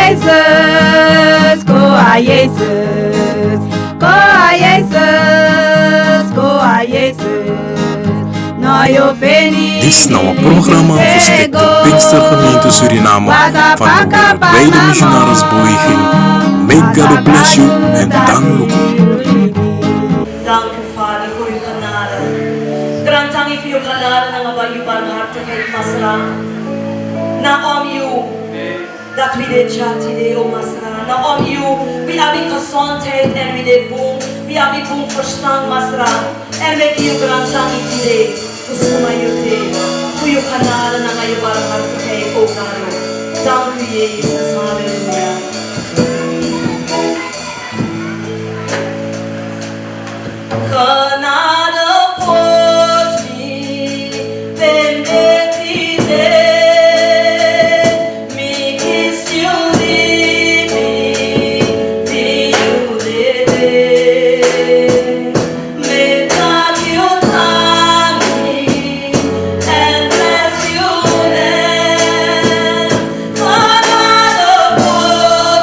Jesus, go a Jesus, go a Jesus, go a Jesus. No yo feni. Dit is nou een programma verstikt door Pinkstergemeente Suriname van de Wereldwijde Missionarisbeweging. May God bless you en dank u. Dank u, Vader, voor uw genade. Grant aan u voor uw genade en uw barmhartigheid, Masra. Na om u, dat we dit chat idee, o Masra. Na om u, we hebben gezondheid en we dit boom. We hebben boom verstand, Masra. En we geven grant aan u idee. Kusuma yote. Voor uw genade en uw barmhartigheid, o God. Dank u, Jezus. Halleluja. Genade pot mi permetite mi questione di udere me tagliotami and bless you then. Genade pot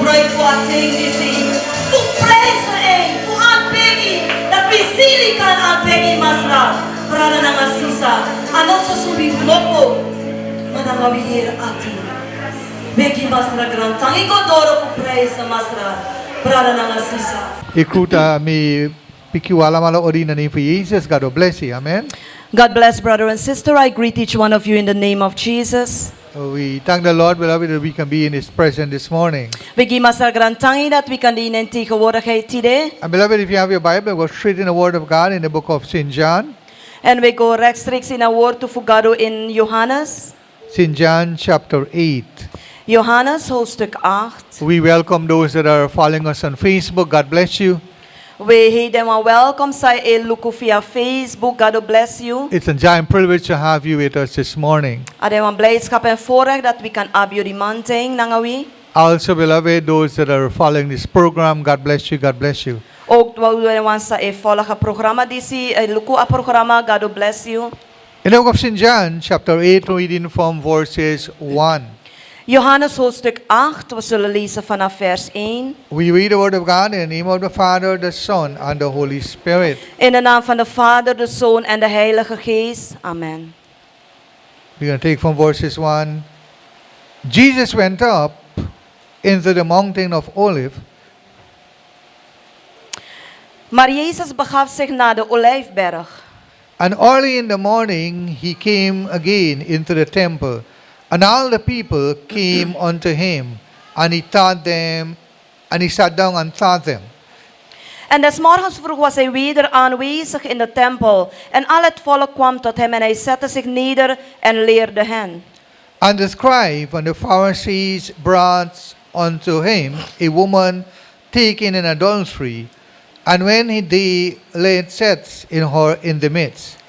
gebruik voor haar ting die zie. Voor prijzen een, voor aan Peggy. Dat we zien kan aan Peggy masra. Brada na masisa. En also subi lopo. Maar dan gaan we hier ati. Peggy masra grand tang. Ik ga door voor prijzen masra. Brada na masisa. Ik groet me pikiu allemaal in de naam van Jezus. God bless you. Amen. God bless brother and sister. I greet each one of you in the name of Jesus. We thank the Lord, beloved, that we can be in His presence this morning. We give masra grand tangi dat we kan dienen in tegenwoordigheid today. And beloved, if you have your Bible, go straight in the Word of God in the book of St. John. And we go rechtstreeks in a woord to Fugado in Johannes. St. John chapter 8. Johannes hoofdstuk 8. We welcome those that are following us on Facebook. God bless you. We heet them a welcome. Say a look via Facebook. God bless you. It's a giant privilege to have you with us this morning. Adem een blijdschap en voorrecht dat we kan abjurimanting nangawi. Also, beloved, those that are following this program, God bless you. God bless you. Ook we want sa e volgen programma disi luku a programma. God bless you. In the book of St. John chapter 8, reading from verses 1. Johannes hoofdstuk 8. We zullen lezen vanaf vers 1. We read the word of God in the name of the Father, the Son, and the Holy Spirit. In de naam van de Vader, de Zoon en de Heilige Geest. Amen. We're going to take from verses 1. Jesus went up into the mountain of Olive, Maar Jezus begaf zich naar de Olijfberg. and early in the morning he came again into the temple, and all the people came unto him, and he taught them, and he sat down and taught them. En des morgens vroeg was hij weder aanwezig in de tempel. En al het volk kwam tot hem en hij zette zich neder en leerde hen. And the scribe and the Pharisees brought unto him a woman taken in adultery, and when they laid sets in her in the midst.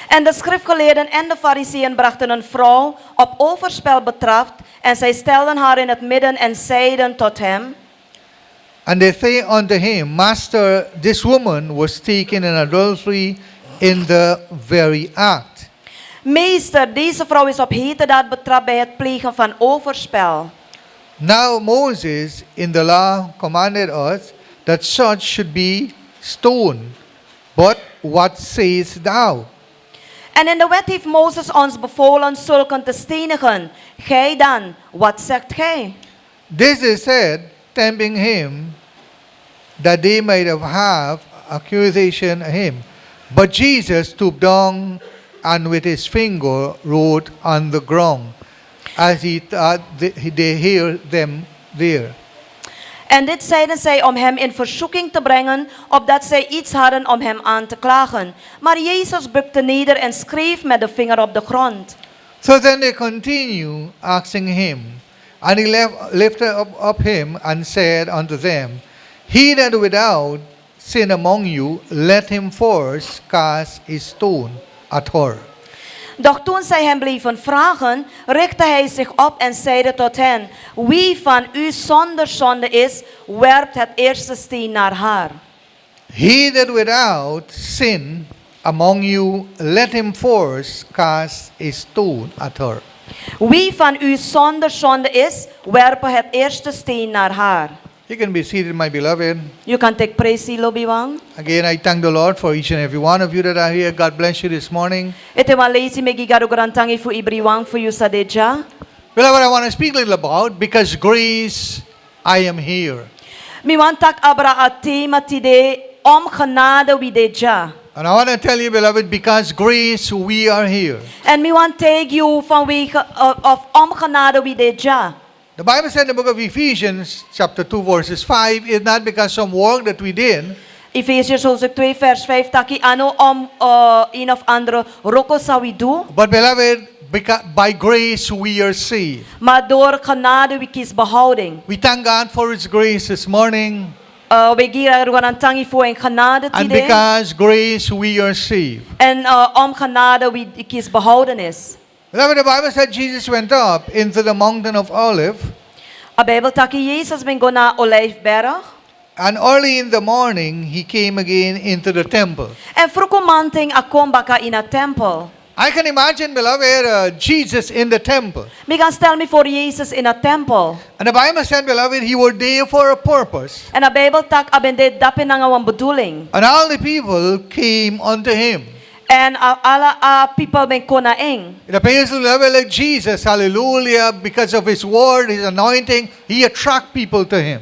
En de schriftgeleerden en de fariseeën brachten een vrouw op overspel betrapt. En zij stelden haar in het midden en zeiden tot hem. And they say unto him, Master, this woman was taken in adultery in the very act. Meester, deze vrouw is op heterdaad betrapt bij het plegen van overspel. Now Moses in the law commanded us that such should be stoned. But what sayest thou? En in de wet heeft Mozes ons bevolen zulken te stenigen. Gij dan, wat zegt gij? This they said, tempting him, that they might have accusation of him. But Jesus stooped down and with his finger wrote on the ground, as he thought they hear them there. En dit zeiden zij om hem in verzoeking te brengen, opdat zij iets hadden om hem aan te klagen. Maar Jezus bukte neder en schreef met de vinger op de grond. So then they continue asking him, and he lifted up him and said unto them, He that without sin among you, let him first cast a stone at her. Doch toen zij hem bleven vragen, richtte hij zich op en zeide tot hen: Wie van u zonder zonde is, werpt het eerste steen naar haar. He that without sin among you, let him first cast a stone at her. Wie van u zonder zonde is, werpen het eerste steen naar haar. You can be seated, my beloved. You can take praise, Lobiwang. Again, I thank the Lord for each and every one of you that are here. God bless you this morning. Ete malezi megigaro grantangi fu ibriwang fu yusadeja. Beloved, I want to speak a little about because grace, I am here. Mi want tak abra a tema tide om genade wideja. And I want to tell you, beloved, because grace, we are here. En mi want take you vanwege of om genade wideja. The Bible said in the book of Ephesians, chapter 2, verses 5, it's not because some work that we did, Efesiërs hoofdstuk 2 vers 5 taki ano om een of andere roko sa we do. but beloved, by grace we are saved. Maar door genade we kies behouding. We thank God for His grace this morning. We gira ang tangi fu en genade And tide. because grace we are saved. En om genade we kies behoudenis. Beloved, the Bible said Jesus went up into the mountain of Olive, A Bijbel taki Jezus ben go na Olijfberg. and early in the morning he came again into the temple. En frukumanting akom baka in a temple. I can imagine, beloved, Jesus in the temple. Vi kan ställa mig för Jesus in a temple. And the Bible said, beloved, he was there for a purpose. En a Bijbel tak abende dapin nga wan bedoeling. And all the people came unto him. En alla people ben kona ing. It appears, beloved, like Jesus, hallelujah, because of his word, his anointing, he attract people to him.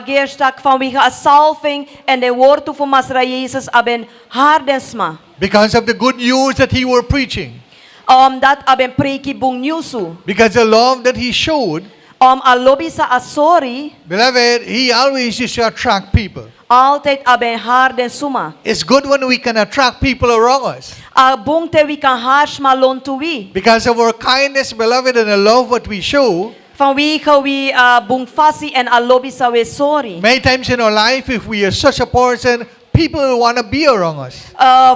Geerstak vanwege a salving en de woord van Masra Jezus aben hardensma. Because of the good news that he were preaching. Dat aben preki bung newsu. Because the love that he showed, A lobby sa asori, beloved, he always used to attract people. altijd aben hardensuma. It's good when we can attract people around us. Bung te we kan harsma lon to we. Because of our kindness, beloved, and the love what we show, Vanwege we bung fasi en a lobby sa we sorry. many times in our life, if we are such a person, people want to be around us.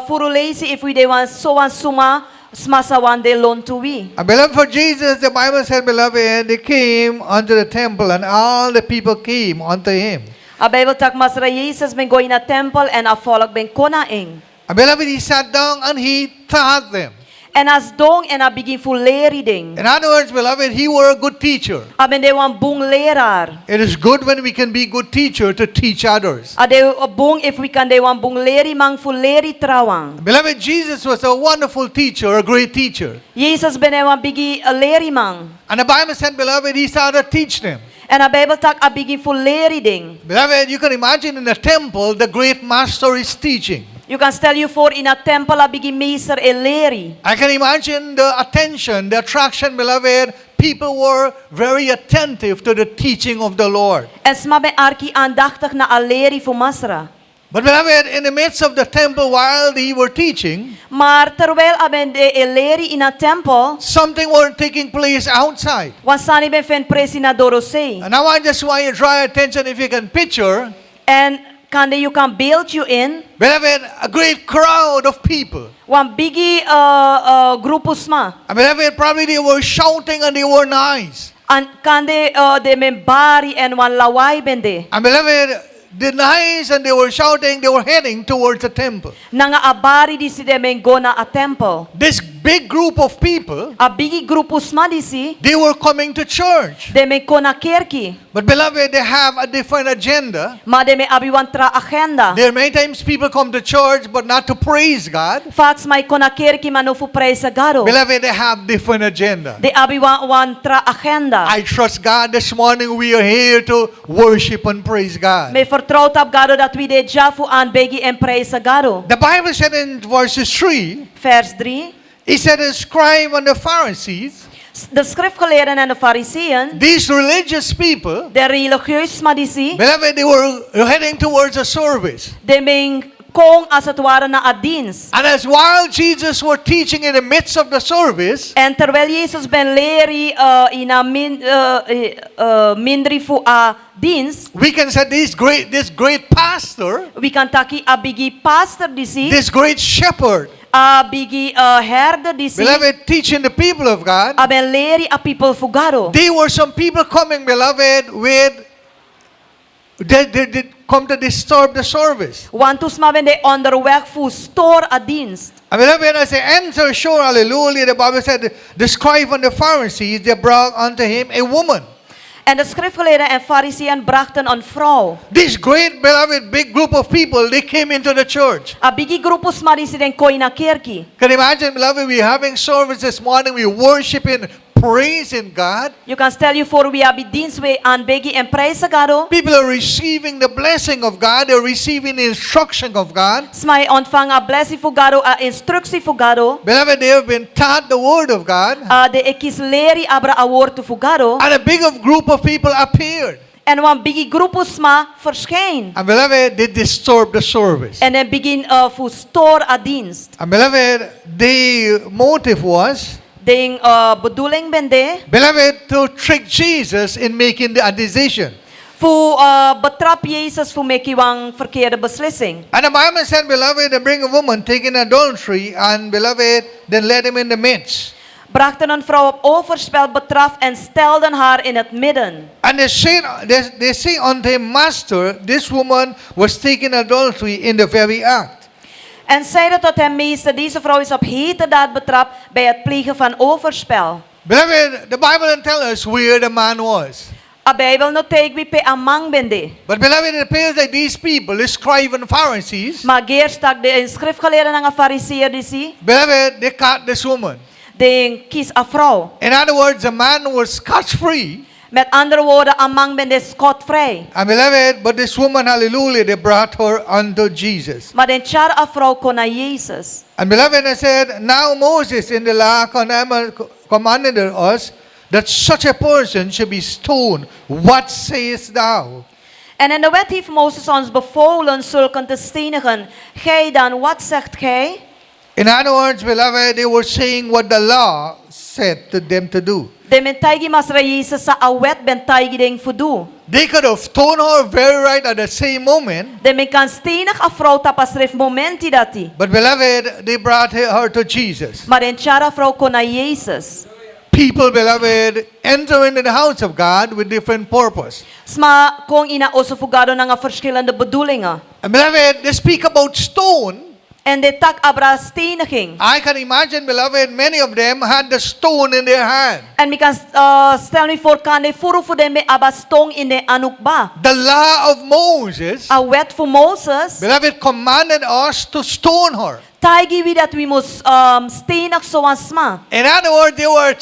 Furulesi if we de wan so wan suma, smasa wan de lon to we. And beloved, for Jesus, the Bible said, beloved, they came unto the temple, and all the people came unto him. A Bijbel tak Masra Jezus ben go in a temple en a volk ben kona ing. And beloved, he sat down and he taught them. En as dong en a begin fu leri ding. In other words, beloved, he were a good teacher. Aben de wan bung leraar. It is good when we can be good teacher to teach others. Ade bung if we kan de wan bung leri mang fu leri trawang. Beloved, Jesus was a wonderful teacher, a great teacher. Jesus ben de wan bigi a leri mang. And the Bible said, beloved, he started to teach them. En a Bijbel tak a begin fu leri ding. Beloved, you can imagine in the temple, the great master is teaching. You can stel you voor in a temple a begin meester e leri. I can imagine the attention, the attraction, beloved. People were very attentive to the teaching of the Lord. En sma ben arki aandachtig na a leri fu Masra. But beloved, in the midst of the temple, while they were teaching, Maar terwijl aben de e leri in a temple, something was taking place outside. wan sani ben fen presi na dorosei. And now I just want you to draw attention, if you can picture, En kan de you kan beeld you in. beloved, a great crowd of people. Wan bigi grupusma. And beloved, probably they were shouting and they were nice. An kan de men bari en wan lawai bende. And beloved, the nice and they were shouting, they were heading towards the temple. Nanga abari di si de men go na a temple. This big group of people, A bigi grupusma di si they were coming to church. de men ko na kerki. But beloved, they have a different agenda. Ma de men abi wan tra agenda. There are many times people come to church but not to praise God. Fax may ko na kerki manufu praise garo. Beloved, they have different agenda. De abi wan tra agenda. I trust God this morning we are here to worship and praise God. Me vertrouwt op garo dat we de jafu aan begi en praise garo. The Bible said in verses 3, Vers 3. it said, the scribe and the Pharisees, De schriftgeleerden en de fariseeën, these religious people, de religieus madisi, beloved, they were heading towards a service. de men kong as het ware na a dienst. And as while Jesus was teaching in the midst of the service, En terwijl Jezus ben leri in a mindri fu a dienst, we can say this great pastor, we kan taki a bigi pastor disi, this great shepherd, a bigi herder disi, beloved, teaching the people of God. a ben leri a people fu garo. There were some people coming, beloved, they come to disturb the service. Want us ma ben de onderweg fu store a dienst. And beloved, as they enter shore, hallelujah, the Bible said, the scribe and the Pharisees, they brought unto him a woman. En de schriftgeleerden en fariseeën brachten een vrouw. This great, beloved, big group of people, they came into the church. A bigi grupos marisi den koi na kerki. Can you imagine, beloved, we're having service this morning, we're worshiping, praising God. You can tell you for we abi dienst we aan begi en prijs garo. People are receiving the blessing of God, they're receiving the instruction of God. Smai ontvang a blessing fu garo, a instructie fu garo. Beloved, they have been taught the word of God. De ekis leri abra a woord fu garo. And a big group of people appeared. En wan bigi grupos ma verschijn. And beloved, they disturbed the service. En den begin fu store a dienst. And beloved, the motive was, Den bedoeling ben de. beloved, to trick Jesus in making a decision. Fu betrap Jezus fu meki wang verkeerde beslissing. And the Bible said, beloved, they bring a woman taking adultery, and beloved, then let him in the midst. Brachten een vrouw op overspel betraf en stelden haar in het midden. And they say unto him, Master, this woman was taking adultery in the very act. En zeide tot hem, meester, deze vrouw is op heterdaad betrapt bij het plegen van overspel. Beloved, the Bible doesn't tell us where the man was. A Bijbel no take we pe amang bende. But beloved, it appears that these people, the scribes and Pharisees, Maar geerstak de schriftgeleerden en fariseer die beloved, they caught this woman. de kies a vrouw. In other words, the man was scot-free. Met andere woorden, amang bende skotvrij. And beloved, but this woman, hallelujah, they brought her unto Jesus. Maar den char a vrouw kon naar Jezus. And beloved, I said, now Moses in the law commanded us that such a person should be stoned. What sayest thou? En in de wet heeft Mozes ons bevolen zulken te stenigen. Gij dan, wat zegt gij? In other words, beloved, they were saying what the law said to them to do. De men taigi masra Jezus sa a wet ben taigi ding fudu. They could have stoned her very right at the same moment. De men kan stenig a vrouw tapas ref momenti dati. But beloved, they brought her to Jesus. Maar den char a vrouw kon naar Jezus. People, beloved, enter into the house of God with different purpose. Sma kung ina osofugado na nga verschillende bedoelingen. And beloved, they speak about stone. En de tak abra steniging. I can imagine, beloved, many of them had the stone in their hand. En mi kan stel me voor kan de furu fu de me abastong in de anukba. The law of Moses, A wet voor Moses. beloved, commanded us to stone her. Taigi wie dat we moest stenig zoals sma. In other words, they were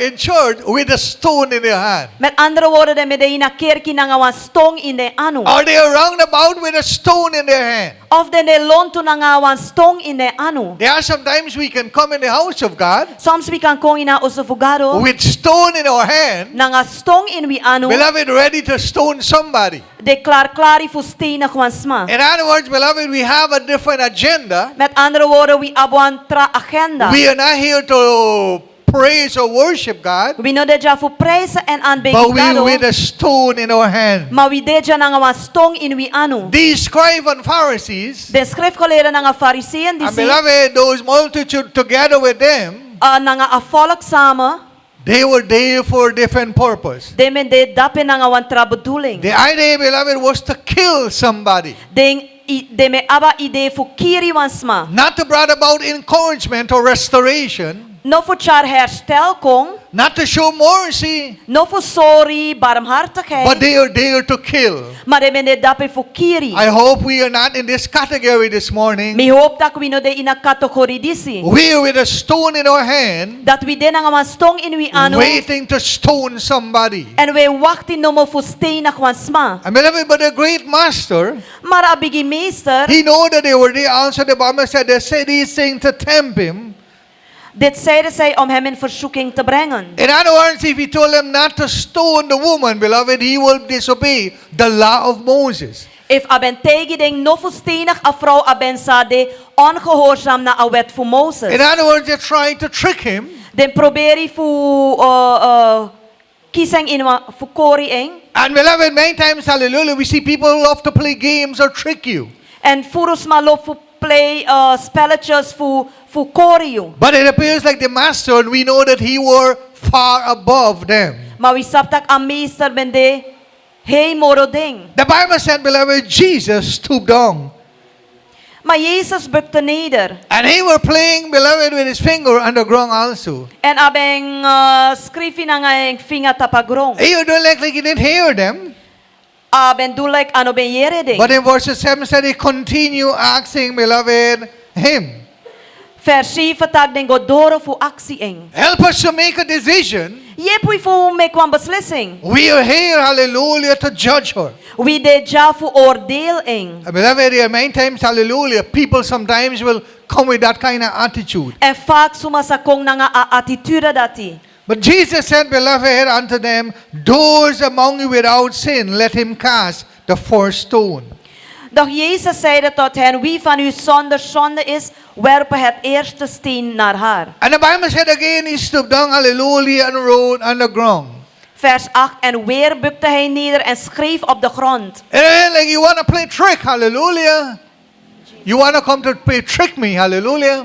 in church with a stone in their hand. Met andere woorden, de me de ina kerki na nga wan stong in de anu. Or they are roundabout with a stone in their hand. Of de lontu na nga wan stong in de anu. There are sometimes we can come in the house of God Soms we kan kong ina osofugado. with stone in our hand, Na nga stong in we anu. beloved, ready to stone somebody. De klari fu stenig wan sma. In other words, beloved, we have a different agenda. Met andere woorden, we abuan tra agenda. We are not here to praise or worship God, We no deja fu prijzen en but aanbidden we gado. with a stone in our hand. Maar we deja na nga wan stong in we anu. These scribes and Pharisees, De schriftgeleerden na nga fariseeën die and zie. beloved, those multitude together with them, Na nga a volk samen. they were there for a different purpose. De men de dapen na nga wan tra bedoeling. The idea, beloved, was to kill somebody, De me aba ide fu kiri wan sma. not to bring about encouragement or restoration, No fu char herstel kong. not to show mercy, No fu sorry, barmhartigheid. but they are there to kill. Maar de men de dapen fu kiri. I hope we are not in this category this morning. Mi hoop dat we no de ina categorie disi. We are with a stone in our hand, Dat we de na nga wan stong in we anu. waiting to stone somebody. En we wachten no mo fu stenig wan sma. And beloved, but the great master, Maar a bigi meester. he know that they were there. Also, the Bible said they said these things to tempt him. Dit zeiden zij om hem in verzoeking te brengen. In other words, if he told them not to stone the woman, beloved, he will disobey the law of Moses. If aben tegeding no fu stenig a vrouw aben sa de ongehoorzaam na a wet fu Moses. In other words, they're trying to trick him. Den proberi fu kiseng in fu kori eng. And beloved, many times, hallelujah, we see people who love to play games or trick you. En furus malo fu play spelletjes fu kori you. But it appears like the master, and we know that he were far above them. Maar we saptak a meester ben de hey moro ding. The Bible said, beloved, Jesus stooped down. Maar Jezus bukte neder. And he were playing, beloved, with his finger on the ground also. En abeng skrifi na nga eng finga tapagrong. He would do like he didn't hear them. Ben dulek ano ben yere ding. But in verse 7 said he continued asking, beloved, him. Vers 7 tag den godoro fu actie eng. Help us to make a decision. Je pui fu make one beslissing. We are here, hallelujah, to judge her. We de ja fu oordeel eng. Beloved, there are many times, hallelujah, people sometimes will come with that kind of attitude. En vaak sumasakong na nga a attitude dati. But Jesus said, beloved, unto them, those among you without sin, let him cast the first stone. Doch Jezus zeide tot hen, wie van u zonder zonde is, werpe het eerste steen naar haar. And the Bible said again, he stooped down, hallelujah, and wrote on the ground. Vers 8, en weer bukte hij neder en schreef op de grond. And like you want to play trick, hallelujah. You want to come to play trick me, hallelujah.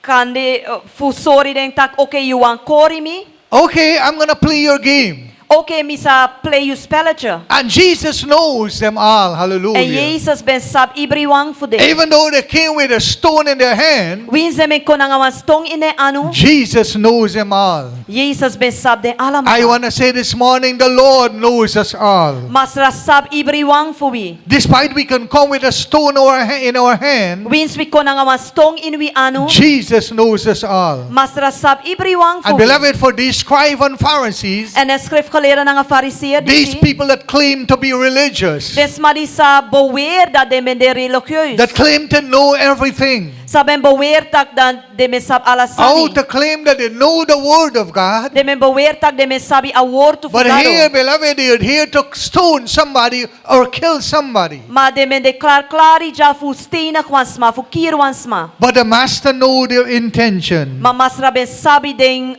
Kan de fu sorry denk tak, oké, you want kori me? Okay, I'm going to play your game. Okay, misa play you spelletje. And Jesus knows them all. En Hallelujah. Jezus ben sab ibriwang voor de. Even though they came with a stone in their hand, Wien ze men kon ang stong in de anu. Jesus knows them all. Jezus ben sab de allemaal. I want to say this morning, the Lord knows us all. Mas ra sab ibriwang voor wie. Despite we can come with a stone in our hand, Wins we kon ang stong in wie anu. Jesus knows us all. Mas ra sab ibriwang voor And wie. beloved, for these scribes and Pharisees, En de schriftgeleerden ng fariseer these people that claim to be religious, des maar die sa beweer dat de men de religieus. that claim to know everything, Sa ben beweer tak dan de men sab oh, alasani. to claim that they know the Word of God, De men beweer tak de men sabi a woord to but here, fugado. beloved, they are here to stone somebody or kill somebody. Ma de men de klari ja fu steenig wansma, fu kier wansma. But the Master know their intention. Ma masra ben sabi ding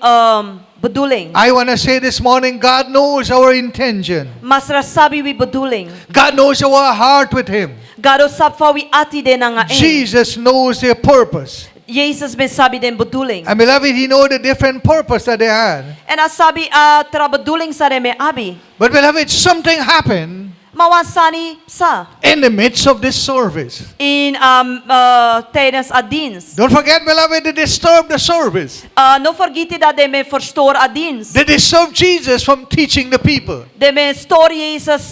bedoeling. I want to say this morning, God knows our intention. Masra sabi wi bedoeling. God knows our heart with Him. Gado sab fa wi ati de nga Jesus knows their purpose. Jezus ben sabi den bedoeling. And beloved, He knows the different purpose that they had. En as sabi tra bedoeling sa de me abi. But beloved, something happened Mawansani sa in the midst of this service. in tijdens a dienst. Don't forget, beloved, they disturbed the service. No forgiti dat de me verstoor a dienst. They disturbed Jesus from teaching the people. De me stoor Jezus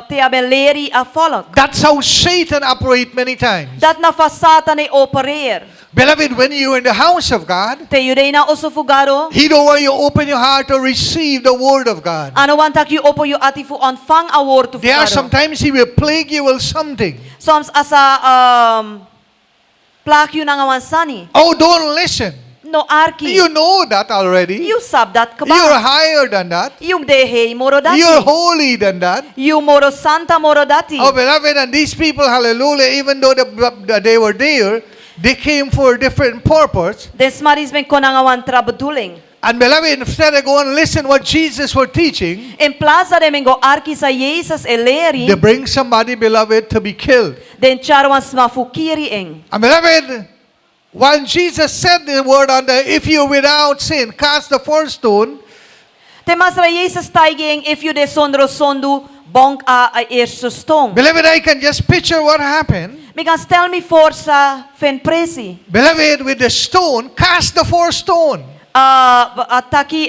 te hebben leri a volk. That's how Satan operates many times. Dat na fa Satan e opereer. Beloved, when you're in the house of God, Te jude na oso fugado. He don't want you to open your heart to receive the Word of God. Ano want tak you opo you ati fu ontvang a woord to There are fugado. sometimes He will plague you with something. Soms asa plak you na nga wansani. Oh, don't listen. No arki. You know that already. You sab dat You're kaba. higher than that. You dehe moro dati. You're holy than that. You moro santa moro dati. Oh, beloved, and these people, hallelujah, even though they were there, they came for a different purpose. Des maris ben konangawan tra bedoeling. And beloved, instead of go and listen what Jesus was teaching, In plaza de mengo arki sa Jesus e leri. they bring somebody, beloved, to be killed. Den charwan smafukiri eng. And beloved, when Jesus said the word on the, if you're without sin, cast the first stone, Te masra Jesus taiging if you de sondro sondu bonk a eerste stong. beloved, I can just picture what happened. Mi kan stel me voor sa fen presi. Beloved, with the stone, cast the first stone. Taki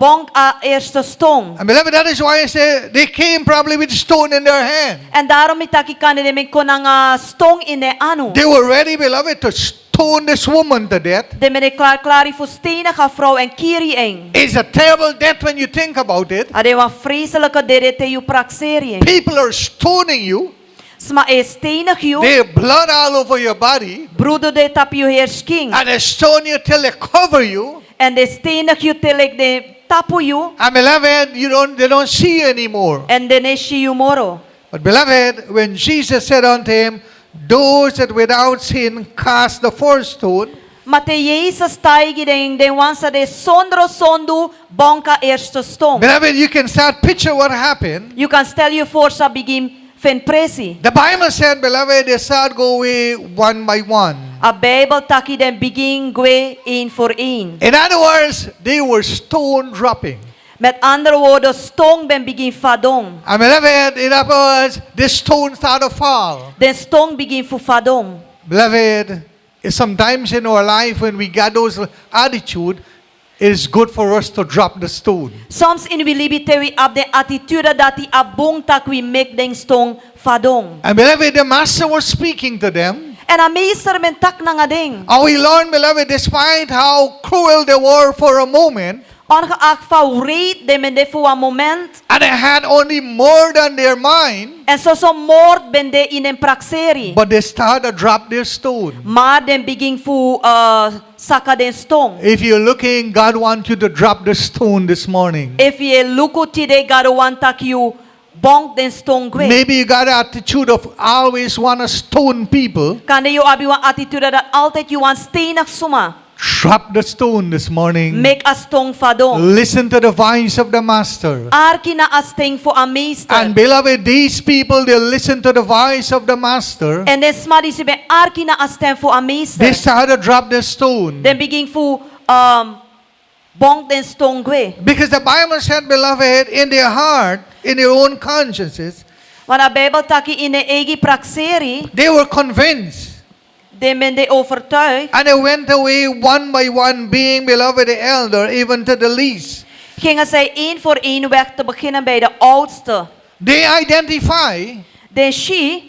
bonk a eerste stong. And beloved, that is why I say they came probably with stone in their hand. En daarom mi taki kan de men konang stong in de anu. They were ready, beloved, to stone this woman to death. De men de klari fu stenige vrouw en kiri eng. It's a terrible death when you think about it. Ade wan vreselijke dede te you praksering. People are stoning you. Sma e stenig you. They have blood all over your body. Broeder de tap you heer sking. And they stone you till they cover you. En de stenig you telek de tapu you. And beloved, they don't see you anymore. En de ne shi you moro. But beloved, when Jesus said unto him, those that without sin cast the first stone, Mate Jezus taigi den wansa de sondro sondu bonka eerste stong. beloved, you can start picture what happened. You can stel you voor sa begin fen presi. The Bible said, beloved, they start go away one by one. A Bijbel taki den begin gwe een voor een. In other words, they were stone dropping. Met andere woorden, stong ben begin fadong. And beloved, in other words, the stone started to fall. Den stong begin fu fadong. Beloved, sometimes in our life when we got those attitude, it is good for us to drop the stone. Soms in we libite we ab de attitude dat die abong tak we make den stong fadong. And beloved, the Master was speaking to them. En a meester men tak na nga ding. And we learned, beloved, despite how cruel they were for a moment, Ongeacht van reed de men de voor een moment. and they had only more than their mind, En zo moord ben de in een praxeri. but they started to drop their stone. Maar den begin voor saka den stong. If you're looking, God wants you to drop the stone this morning. If je luku today God want tak you bonk den stong kwe. Maybe you got an attitude of always want to stone people. Kan de you abi wan attitude dat altijd you want stenig suma. Drop the stone this morning. Make a stong fadong. Listen to the voice of the Master. Arki na a sting voor a meester. And beloved, these people, they listen to the voice of the Master. En den smadi si ben arki na a stem voor a They meester. started to drop the stone. Den begin voor bong den stong gwe. Because the Bible said, beloved, in their heart, in their own consciences, Want a Bijbel taki in de egi praxeri, they were convinced. de men de overtuigd. And they went away one by one, being, beloved, the elder, even to the least. Gingen zij één voor één weg te beginnen bij de oudste. They identify De she,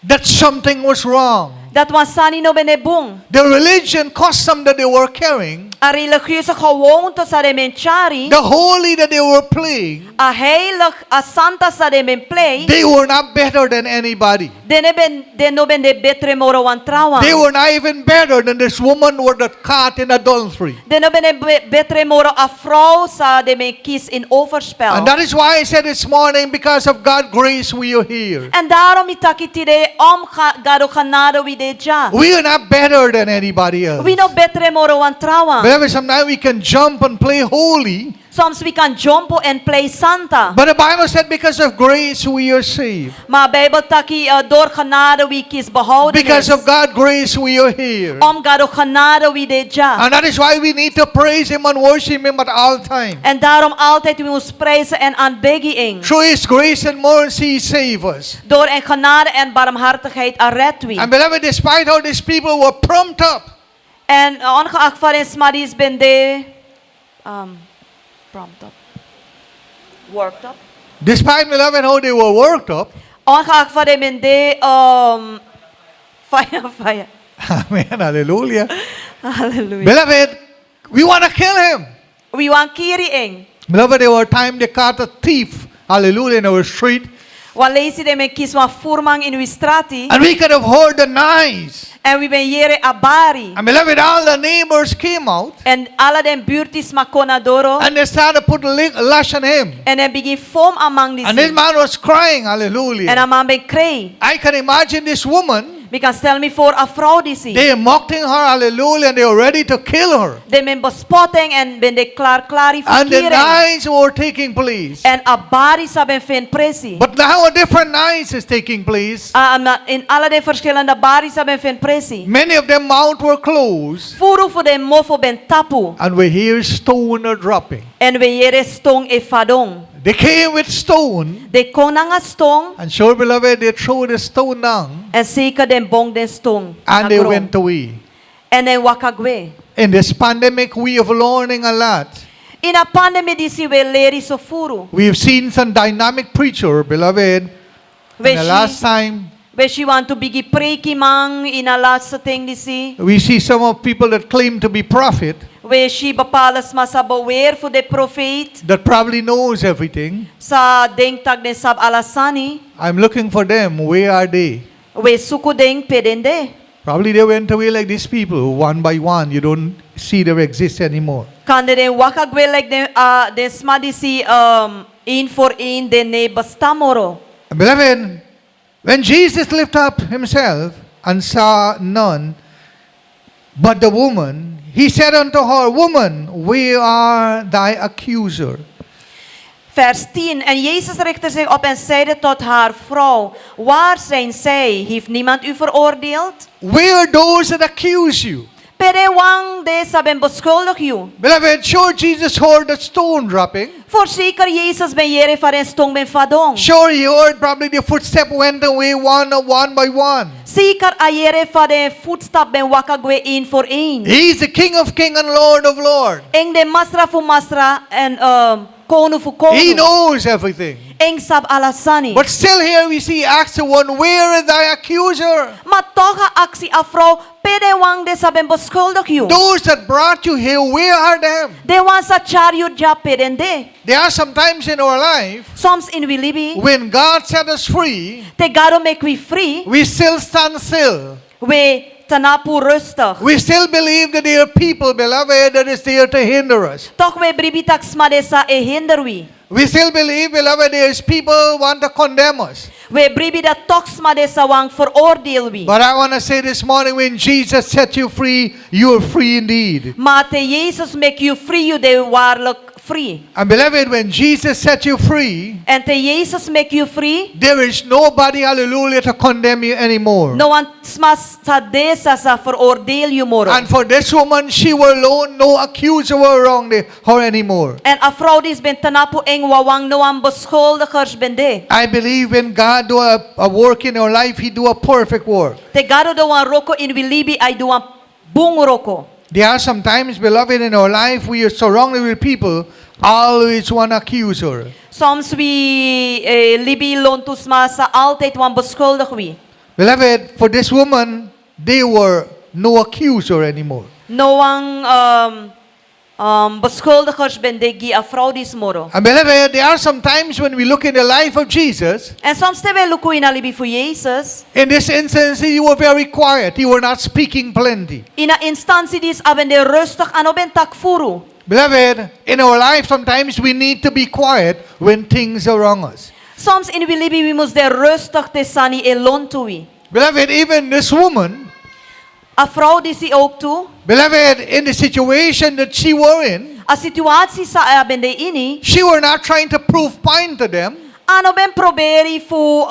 that something was wrong. dat was sani no ben de bong. The religion custom that they were carrying, A religieuze gewoonte sa de men chari, the holy that they were playing, a heilig, a santa sa de men play, they were not better than anybody. de no ben de betre moro wan trawan. They were not even better than this woman who got caught in adultery. De no ben de betre moro a vrouw sa de men kies in overspel. And that is why I said this morning, because of God's grace, we are here. En daarom itakitide om gado ganado wi de ja. We are not better than anybody else. We no betre moro wan trawan. Beloved, sometimes we can jump and play holy, Soms we can jump and play Santa. but the Bible said because of grace we are saved. Maar Bijbel taki door genade wie kies behouden Because of God's grace we are here. Om gado genade wie de ja. And that is why we need to praise Him and worship Him at all times. En daarom altijd we ons prijzen en aanbidding. Through His grace and mercy, He save us. Door en genade en barmhartigheid arret we. And beloved, despite how these people were pumped up, En ongeacht van is Maris ben de prompt up. Worked up. despite, beloved, how they were worked up, Ongeacht van de ben de fire. amen, hallelujah. Hallelujah. Beloved, we want to kill Him. We want kiri eng. Beloved, there were times they caught a thief, hallelujah, in our street, Want lees de men kies wan voerman in uw strati. and we could have heard the noise. En we ben jere abari. And beloved, all the neighbors came out, En alle den buurtis makonadoro. and they started to put lash on him. En hij begin foam among die And this zin. man was crying, En hallelujah. een man ben kree. I can imagine this woman. We kan stel me voor een vrouw die zie. They are mocking her, hallelujah, and they are ready to kill her. De men bespotting en ben de klaar And the verkering. nights were taking place. En abari sa ben fin presi. But now a different nights is taking place. In alle de verschillende bari sa ben fin presi. Many of them mouths were closed, Furu voor de mofo ben tapu. and we hear stone are dropping. En we jere stong e fadong. They came with stone, De konang a stong. and sure, beloved, they threw the stone down, En zeker den bong den stong. and na they grond. went away. En den wakagwe. In this pandemic, we have learning a lot. In a pandemie die si we leri so furu. We've seen some dynamic preacher, beloved. We And the last time, she want to bigi preki mang in a laatste thing die si. we see some of people that claim to be prophet We she bepalas masabawer voor de profeet. that probably knows everything. Sa dengtag den sab alasani. I'm looking for them. Where are they? We suku deng pedende. Probably they went away like these people, one by one. You don't see them exist anymore. Kan de den wakagwe like den smadi si in voor in den ne bastamoro. Beloved, when Jesus lifted up himself and saw none but the woman, he said unto her, Woman, where are thy accuser? Vers 10. En Jezus richtte zich op en zeide tot haar vrouw: Waar zijn zij? Heeft niemand u veroordeeld? Where are those that accuse you? Pere wang de saben beschuldig u. Beloved, sure Jesus heard the stone dropping. Voorzeker Jezus ben jere van en stong ben fadong. Sure he heard probably the footstep went away one by one. Zeker a jere van de voetstap ben wakagwe één voor één. He's the King of Kings and Lord of Lords. Eng de masra fu masra en kono fu kono. He knows everything. Eng sab alasani. But still here we see Acts the one, where is thy accuser? Maar toch a actie afro, pede wang de saben beschuldig u. Those that brought you here, where are them? De wan sa chariot ja pedende. There are some times in our life Soms in we libi, when God set us free, te gado make we free, we still stand still. we tanapu rustig. We still believe that there are people, beloved, that is there to hinder us. Toch we bribitak smadesa e hinder we. We still believe, beloved, there is people want to condemn us. We bribida toch smadesa wang veroordeel we. But I want to say this morning, when Jesus set you free, you are free indeed. Maar te Jezus make you free, you de waarlijk free. And beloved, when Jesus set you free, En te Jezus make you free, there is nobody, hallelujah, to condemn you anymore. no one smas sa desa sa veroordeel you moro. And for this woman, she were alone, no accuser were wrong her anymore. En a vrouw die is ben tanapo eng wawang no ang beschuldigers bende. I believe when God do a work in our life, He do a perfect work. Te gado do ang roko in Wilibi ay do ang bung roko. There are sometimes, beloved, in our life, we are surrounded with people, always one accuser. Soms we libi lontus ma sa altijd wan beschuldig wi. Beloved, for this woman, they were no accuser anymore. No ang beschuldigers bende gi a vrouw dis moro. And beloved, there are some times when we look in the life of Jesus, En soms te we luku in a libi voor Jezus. in this instance, you were very quiet. You were not speaking plenty. In a instantie dis abende rustig ano ben tak furu. Beloved, in our life, sometimes we need to be quiet when things are wrong us. Soms in we libi we mus de rustig te sani e lontu wi. Beloved, even this woman, A vrouw die si ook toe. beloved, in the situation that she were in, A situatie sa abende ini. she were not trying to prove point to them. Ano ben proberi fu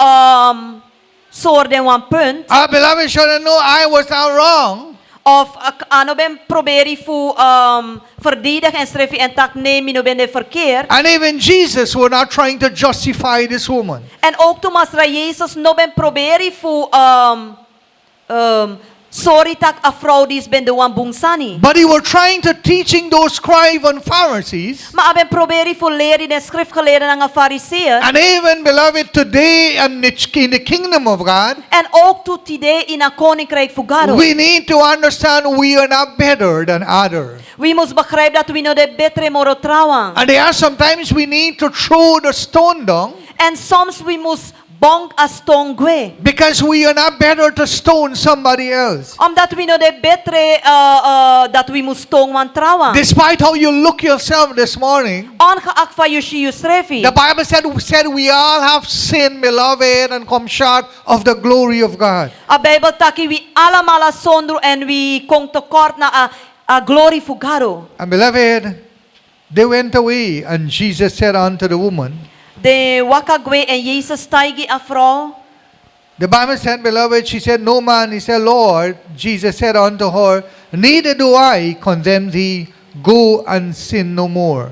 soorde wan punt. Our beloved should know I was not wrong. Of ano ben proberi fu verdedigen en strefi en tak nee mino ben de verkeer. And even Jesus were not trying to justify this woman. En ook toen mas ra Jezus no ben proberi fu sorry tak a vrouw die is ben de wan bungsani. But he were trying to teaching those scribes and Pharisees. Maar aben proberi fu leren de schriftgeleerden ng fariseeën. And even, beloved, today and in the kingdom of God, En ook tot idee in een koninkrijk voor God. we need to understand we are not better than others. We must begrijpen dat we no de betere moro trouwen. And there are sometimes we need to throw the stone down En soms we must bonk a stone gwe. because we are not better to stone somebody else. Omdat we no de betere dat we must stone wan trouwen. Despite how you look yourself this morning, Ongeacht van je strefi. the Bible said we all have sinned, beloved, and come short of the glory of God. A Bijbel taki we allemaal zonder en we kom tekort na a glory voor God. And beloved, they went away, and Jesus said unto the woman, De waka gwe en Jezus taigi a vrouw. the Bible said, beloved, she said, no man. He said, Lord. Jesus said unto her, neither do I condemn thee. Go and sin no more.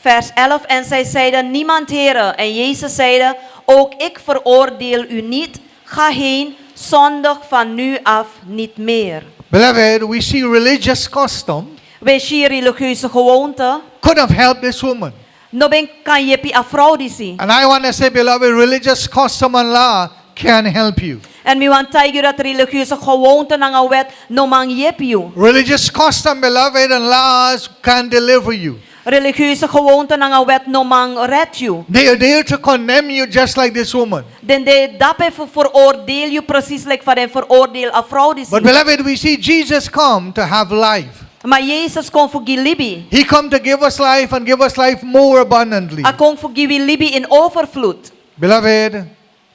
Vers 11. En zij zeiden, niemand heren. En Jezus zeide, ook ik veroordeel u niet. Ga heen, zondig van nu af niet meer. Beloved, we see religious custom Wij zien religieuze gewoonten. could have helped this woman. No ben kan jepi a vrouw disi. And I want to say, beloved, religious custom and law can help you. En mi want tayo dat religieuze gewoonten ng a wet no mang jepi you. Religious custom, beloved, and laws can deliver you. Religieuze gewoonten ng a wet no mang red you. They are there to condemn you just like this woman. Den de dape veroordeel you precies like van den veroordeel a vrouw disi. But beloved, we see Jesus come to have life. Maar Jezus kon vergi libi. He come to give us life and give us life more abundantly. A kon vergi libi in overvloed. Beloved,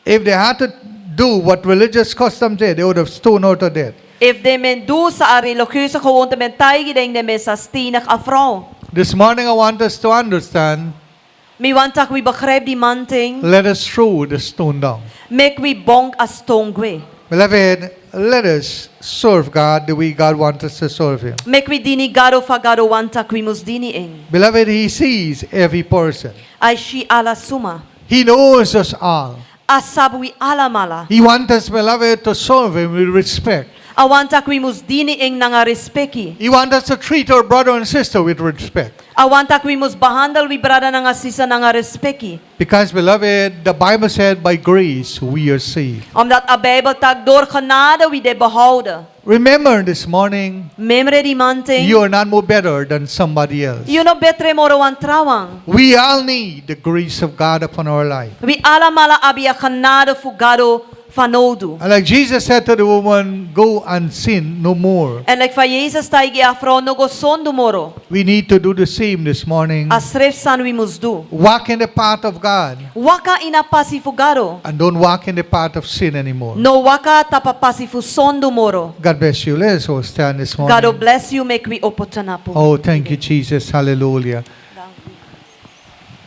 if they had to do what religious custom did, they would have stoned her to death. If de men doe sa a religieuze gewoonte men tayo denk de men sa stinig a vrouw. This morning I want us to understand, Mi want tak we begrijp die manting. let us throw the stone down. Make we bonk a stone gwe. Beloved, let us serve God the way God wants us to serve Him. Make we dini gado fa gado want tak we mus dini eng. Beloved, He sees every person. Ay shi ala suma. He knows us all. Asab we ala mala. He wants us, beloved, to serve Him with respect. Awan tak we mus dini eng nanga respeki. He wants us to treat our brother and sister with respect. Awan tak we mus behandel we brada nanga sisa nanga respeki. Because, beloved, the Bible said, by grace we are saved. Omdat a Bijbel tak door genade we de behouden. Remember this morning, Memre di manting. you are not more better than somebody else. You no betre moro wan trawang. We all need the grace of God upon our life. We ala mala abi a genade fu gado fanodu. And like Jesus said to the woman, go and sin no more. En like van Jezus taigi a vrouw no go sondo moro. We need to do the same this morning. A schrift san we mus do. Walk in the path of God Waka ina pasi fu gado. and don't walk in the path of sin anymore. No waka tapapasi fu sondo moro. God bless you. Let us all stand this God morning. bless you, make we opotanapo. Oh, thank you, Jesus. Hallelujah.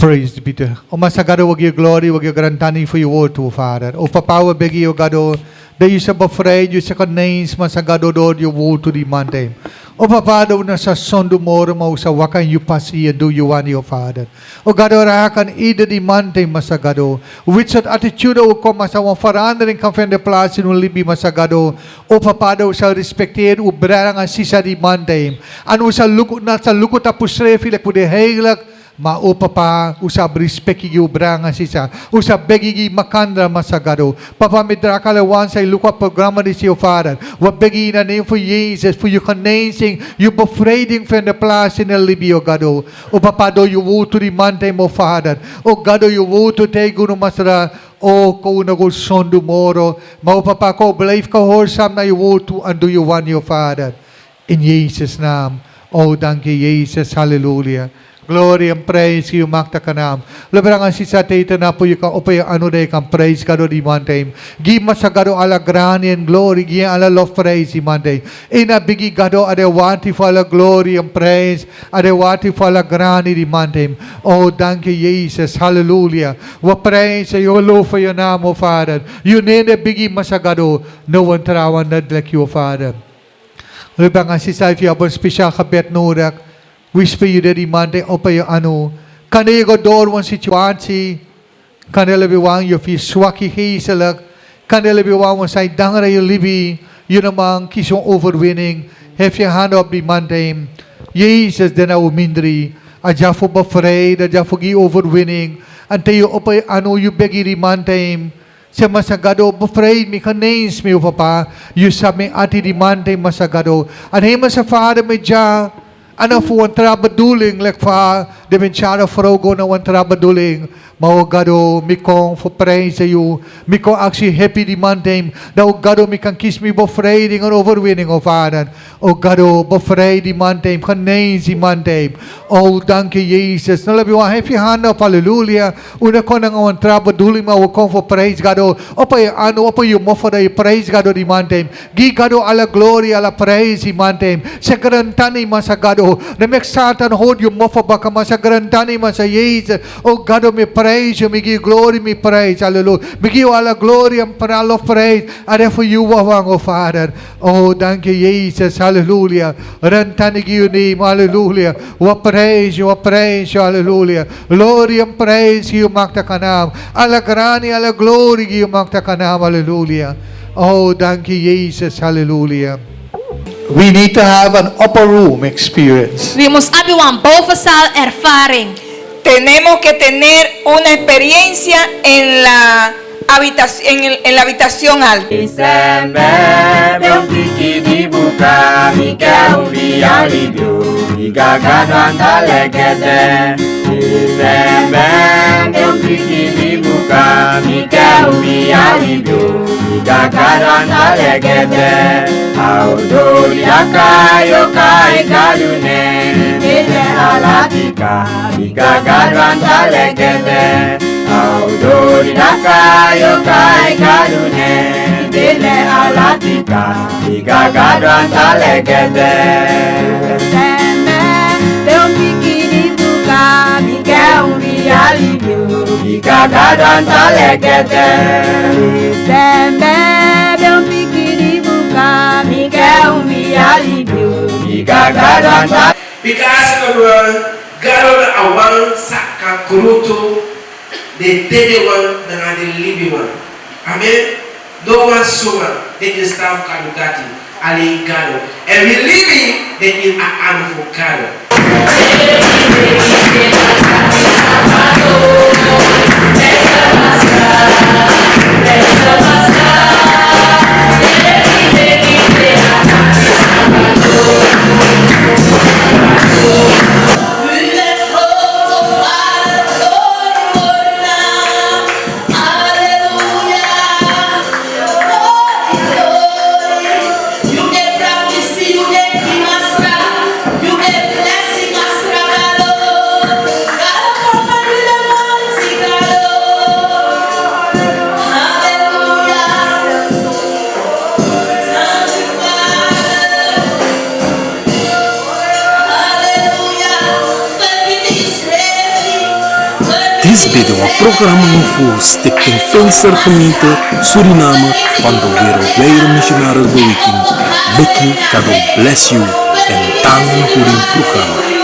Praise be to O Masagado, wag your glory, wag your grantani for your word to Father. O Papawa, begi o Gado, da you sa bafraid, you sa kanains, Masagado, Lord, your word to the mountain. O Papado, na sa sondo moro, mo sa wakan you pasi, do you want your Father. O Gado, rakan, ida di mountain, Masagado, which at attitude o ko, masawa, farandering kan fende place, no libi, Masagado, o Papado, sa respected, o berang ang sisa di mountain, ano sa lukot na, sa lukot tapos refi, like, pude heilak, maupa pa usab respeki ubra nga sisa usab begi makandra masagado papa midra kalawan sa luka programa ni siyo Father wa begi na name for Jesus for you connecting you befriending from the place in the libio gado o papa do you wo to the mountain mo Father o gado you wo to take no masra o ko na go sondo moro maupa pa ko believe ka horsam na you wo to and do you want your Father in Jesus name oh thank you Jesus hallelujah. Glory and praise you, Makta Kanam. Labrang si sa tita na po yung upay ano day kang praise ka do di mountain. Give masagado ala grani and glory, give ala love praise di mountain. Ina bigi gado ade wati for ala glory and praise, ade wati for ala grani di mountain. Oh, thank you, Jesus, hallelujah. Wa praise you, love for your name, O Father. You need a bigi masagado, no one tarawan not like you, Father. Labrang si sa if you have a special kabet nurak. Whisper you dari mande opa yung ano kanila ko door one situasi kanila biwang yung fi swaki hisalak kanila biwang one say dangara yung libi yun namang kisong overwinning have your hand up di mande Jesus then au mindri aja fo ba afraid aja fo gi overwinning ante yung opa yung ano yung begi di mande sa masagado afraid mi kanains mi upapa yung sa may ati di mande masagado anhema sa Father medya ano po ang trabaduling like fa demensyara frogo na ang trabaduling maugado mikong for praise sa you mikong actually happy di mountain na ugado mikang kiss me bofraiding or overwinning o Father ugado bofraid di mountain kanain si mountain oh thank you Jesus nalabi wa happy hand up hallelujah una ko nang ang trabaduling maugong for praise gado opa ano opa yung mo for the praise gado di mountain gigado ala glory ala praise di mountain sa garantani masagado na meksatan hold yung mo for baka masagarantani masa Jesus oh gado me praise you, me give glory, me praise, hallelujah. Me give all the glory and all of praise, and for you, oh Father. Oh, thank you, Jesus, hallelujah. Rantani give your name, hallelujah. We praise you, hallelujah. Glory and praise you, Makta Kanam. Alla grani, alla glory, you, Makta Kanam, hallelujah. Oh, thank you, Jesus, hallelujah. We need to have an upper room experience. Vi måste ha en bovenzaal ervaring. Tenemos que tener una experiencia en la habitación alta. Isembe beompiki dibuka mike umbi alidio igagado antalegede. Isembe beompiki dibuka mike umbi alidio igagado antalegede. Audori akayo kai galune ile alatika igagado antalegede. Audori nakayo kai galune ile alatika igagado antalegede. Sembe beompiki dibuka mike umbi alidio igagado antalegede. Sembe beompiki dibuka mike umbi alidio igagado antalegede. Because garon awal saka kurutu the dead one dengan the living one. Amen. No one suma they can staff kadugati ali gado. And we living they can amfukado. Dit bidden we programma voor Stichting Pinkstergemeente Suriname van de Wereldwijde Missionarisbeweging. Bid you, God bless you en dank voor dit programma.